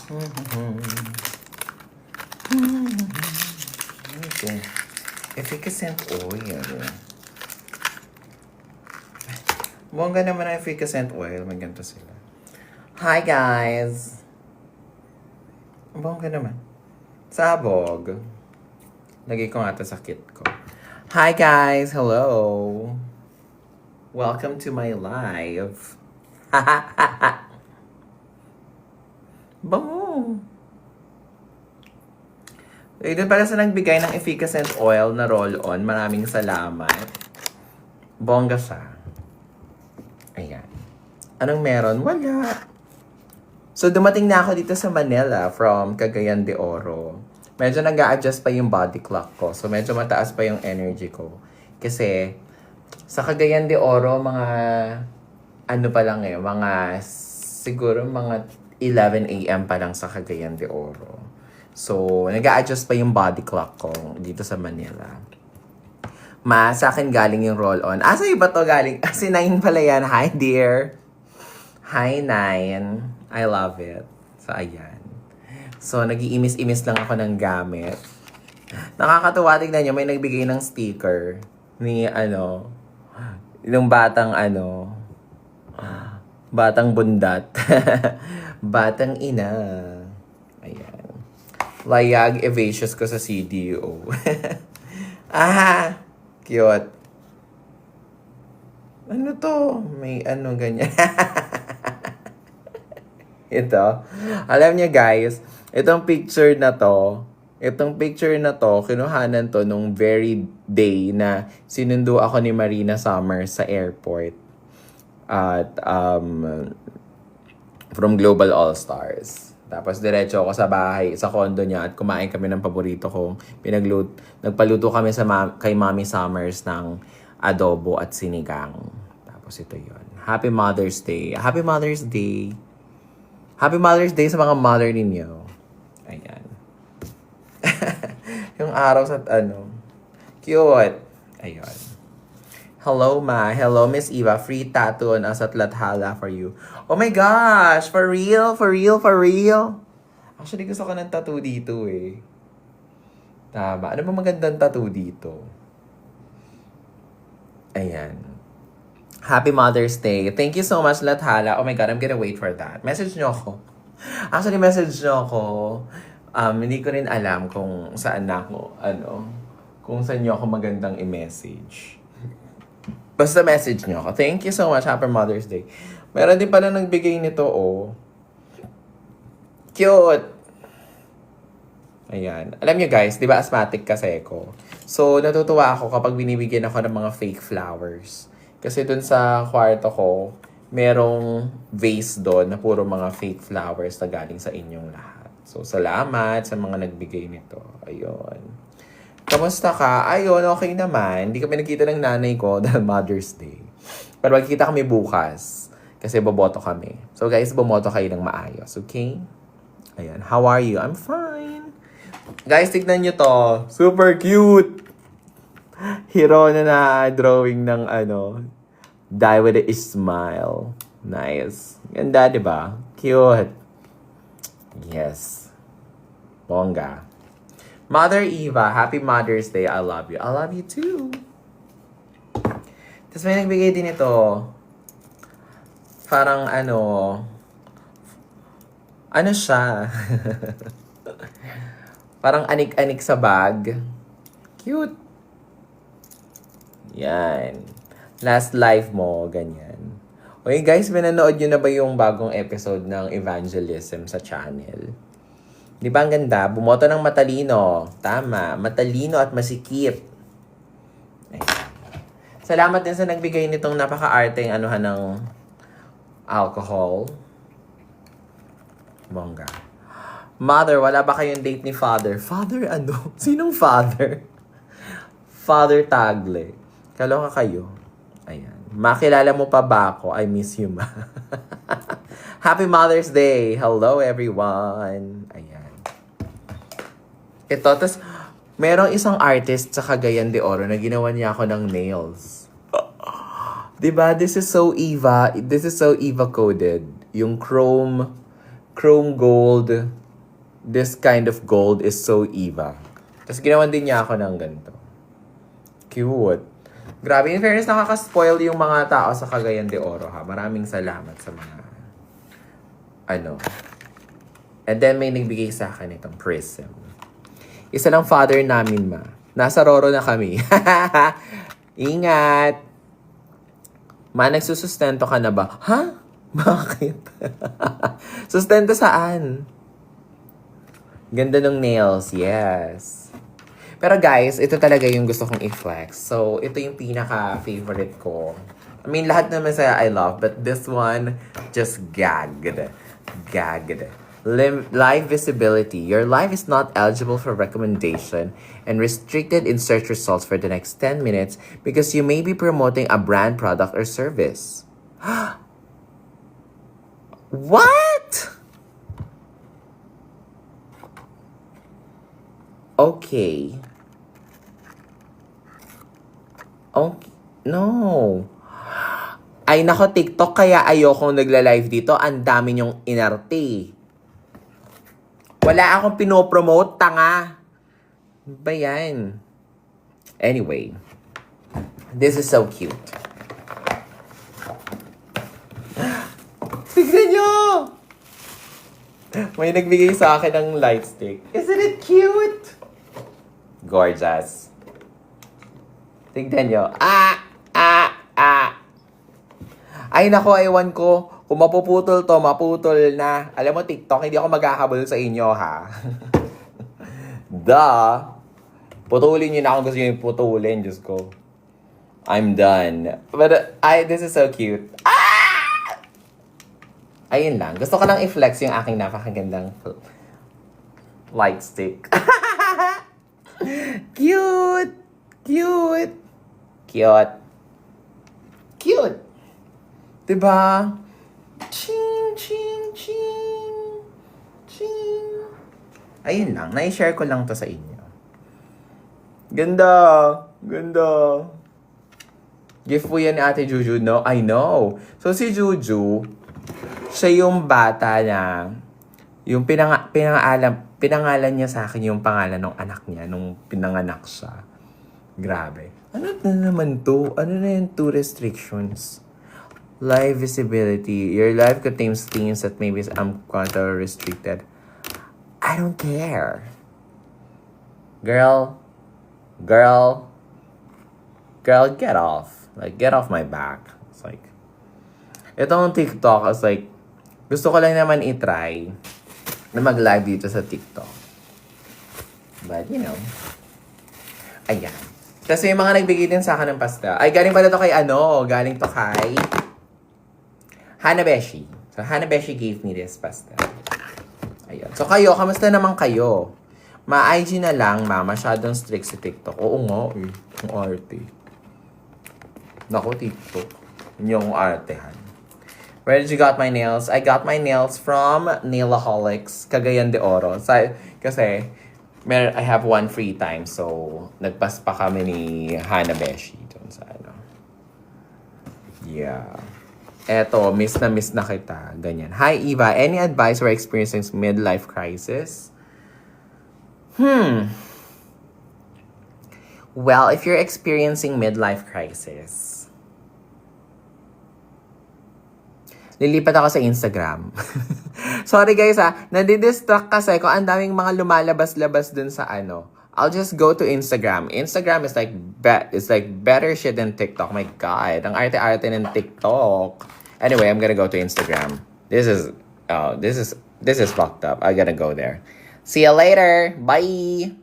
Ito. Efficacent oil. Bongga naman ang efficacent oil. Maganda sila. Hi, guys! Bongga naman. Sabog. Lagay ko nga ito sa kit ko. Hi, guys! Hello! Welcome to my live. Bango! Doon pala sa nagbigay ng efficacent oil na roll-on. Maraming salamat. Bongga siya. Ayan. Anong meron? Wala. So, dumating na ako dito sa Manila from Cagayan de Oro. Medyo nag-a-adjust pa yung body clock ko. So, medyo mataas pa yung energy ko. Kasi, sa Cagayan de Oro, mga, ano pa lang siguro mga 11 a.m. pa lang sa Cagayan de Oro. So, nag-a-adjust pa yung body clock ko dito sa Manila. Sa akin galing yung roll-on. Sa iba to galing? Si Nine pala yan. Hi, dear. Hi, Nine. I love it. So, ayan. So, nag-iimis-imis lang ako ng gamit. Nakakatuwa, tignan nyo, may nagbigay ng sticker ni, yung batang bundat. Batang ina. Ayan. Layag Evasius ko sa CDO. Cute. Ano to? May ganyan. Ito. Alam niya guys, itong picture na to, kinuhanan to nung very day na sinundo ako ni Marina Summers sa airport. At, from Global All Stars. Tapos diretso ako sa bahay, sa condo niya at kumain kami ng paborito kong nagpaluto kami kay Mommy Summers ng adobo at sinigang. Tapos ito yon. Happy Mother's Day. Happy Mother's Day. Happy Mother's Day sa mga mother ninyo. Ayan. Yung araw sa cute. Ayun. Hello, Ma. Hello, Miss Eva. Free tattoo on us at Lathala for you. Oh my gosh! For real? For real? For real? Actually, gusto ko ng tattoo dito eh. Tama. Ano ba magandang tattoo dito? Ayan. Happy Mother's Day. Thank you so much, Lathala. Oh my God, I'm gonna wait for that. Message nyo ako. Actually, message nyo ako. Hindi ko rin alam kung saan ako, kung saan nyo ako magandang i-message. Basta message nyo ako. Thank you so much. Happy Mother's Day. Meron din pala nagbigay nito, oh. Cute! Ayan. Alam nyo guys, di ba asthmatic kasi ako? So, natutuwa ako kapag binibigyan ako ng mga fake flowers. Kasi dun sa kwarto ko, merong vase doon na puro mga fake flowers na galing sa inyong lahat. So, salamat sa mga nagbigay nito. Ayun. Kamusta ka? Ayun, okay naman. Hindi kami nagkita ng nanay ko dahil Mother's Day. Pero magkita kami bukas. Kasi boboto kami. So guys, bumoto kayo ng maayos. Okay? Ayan. How are you? I'm fine. Guys, tignan nyo to. Super cute! Hero na drawing ng Die with a smile. Nice. Ganda, diba? Cute. Yes. Bongga. Mother Eva, Happy Mother's Day. I love you. I love you too. Tapos may nagbigay din ito. Parang siya. Parang anik-anik sa bag. Cute. Yan. Last live mo, ganyan. Okay guys, pinanood nyo na ba yung bagong episode ng Evangelism sa channel? Di ba ang ganda? Bumoto ng matalino. Tama. Matalino at masikip. Ayan. Salamat din sa nagbigay nitong napaka-arteng ng alcohol. Bongga. Mother, wala ba kayong date ni Father? Father ano? Sinong Father? Father Tagle. Kaloka kayo. Ayan. Makilala mo pa ba ako? I miss you, ma. Happy Mother's Day. Hello, everyone. Ayan. Ito, tas merong isang artist sa Cagayan de Oro na ginawa niya ako ng nails. Diba? This is so Eva coded. Yung chrome chrome gold. This kind of gold is so Eva. Tapos ginawan din niya ako ng ganito. Cute. Grabe, in fairness, nakaka-spoil yung mga tao sa Cagayan de Oro, ha. Maraming salamat sa mga, And then, may nagbigay sa akin itong prism. Isa lang father namin, ma. Nasa Roro na kami. Ingat! Ma, nagsusustento ka na ba? Ha? Bakit? Sustento saan? Ganda ng nails, yes. Pero guys, ito talaga yung gusto kong i-flex. So, ito yung pinaka-favorite ko. I mean, lahat naman sa I love, but this one, just gagged. Gagged. Live visibility. Your live is not eligible for recommendation and restricted in search results for the next 10 minutes because you may be promoting a brand, product, or service. What? Okay. Okay. No. Ay, nako, TikTok, kaya ayokong nagla-live dito. Ang dami niyong inarte. Wala akong pinopromote, tanga. Ba yan? Anyway. This is so cute. Tignan nyo! May nagbigay sa akin ng light stick. Isn't it cute? Gorgeous. Tignan nyo. Ay, nako, ewan ko. Kung mapuputol to, maputol na. Alam mo, TikTok, hindi ako magkakabal sa inyo, ha? Duh. Putulin nyo na kung gusto nyo yung putulin. Diyos ko. I'm done. But, this is so cute. Ayun lang. Gusto ko lang i-flex yung aking napakagandang light stick. Cute! Cute! Cute! Cute! Diba? Ching, ching, ching. Ching. Ayun lang. Na-share ko lang to sa inyo. Ganda. Ganda. Gift po yan ni Ate Juju, no? I know. So, si Juju, siya yung bata na, yung pinangalan niya sa akin yung pangalan ng anak niya nung pinanganak siya. Grabe. Ano na naman to? Ano na yung 2 restrictions? Live visibility. Your live contains themes that may be restricted. I don't care. Girl, get off. Like, get off my back. It's like, itong TikTok, is like, gusto ko lang naman i-try na mag-live dito sa TikTok. But, ayan. Kasi yung mga nagbigay din sa akin ng pasta. Ay, galing pala to kay galing to kay Hanabeshi. So, Hanabeshi gave me this pasta. Ayun. So, kayo, kamusta naman kayo? Ma-IG na lang, ma. Masyadong strict si TikTok. Oo nga, eh. Ang arte. Naku, TikTok. Yun yung artehan. Where did you got my nails? I got my nails from Nailaholics, Cagayan de Oro. Kasi, I have one free time. So, nagpaspa kami ni Hanabeshi. Doon sa Yeah. Eto, miss na kita. Ganyan. Hi, Eva. Any advice for experiencing midlife crisis? Well, if you're experiencing midlife crisis, lilipat ako sa Instagram. Sorry guys nadidistract kasi kung ang daming mga lumalabas-labas dun sa I'll just go to Instagram. Instagram is like better shit than TikTok. My God, ang arte-arte ng TikTok. Anyway, I'm gonna go to Instagram. This is fucked up. I gotta go there. See you later. Bye.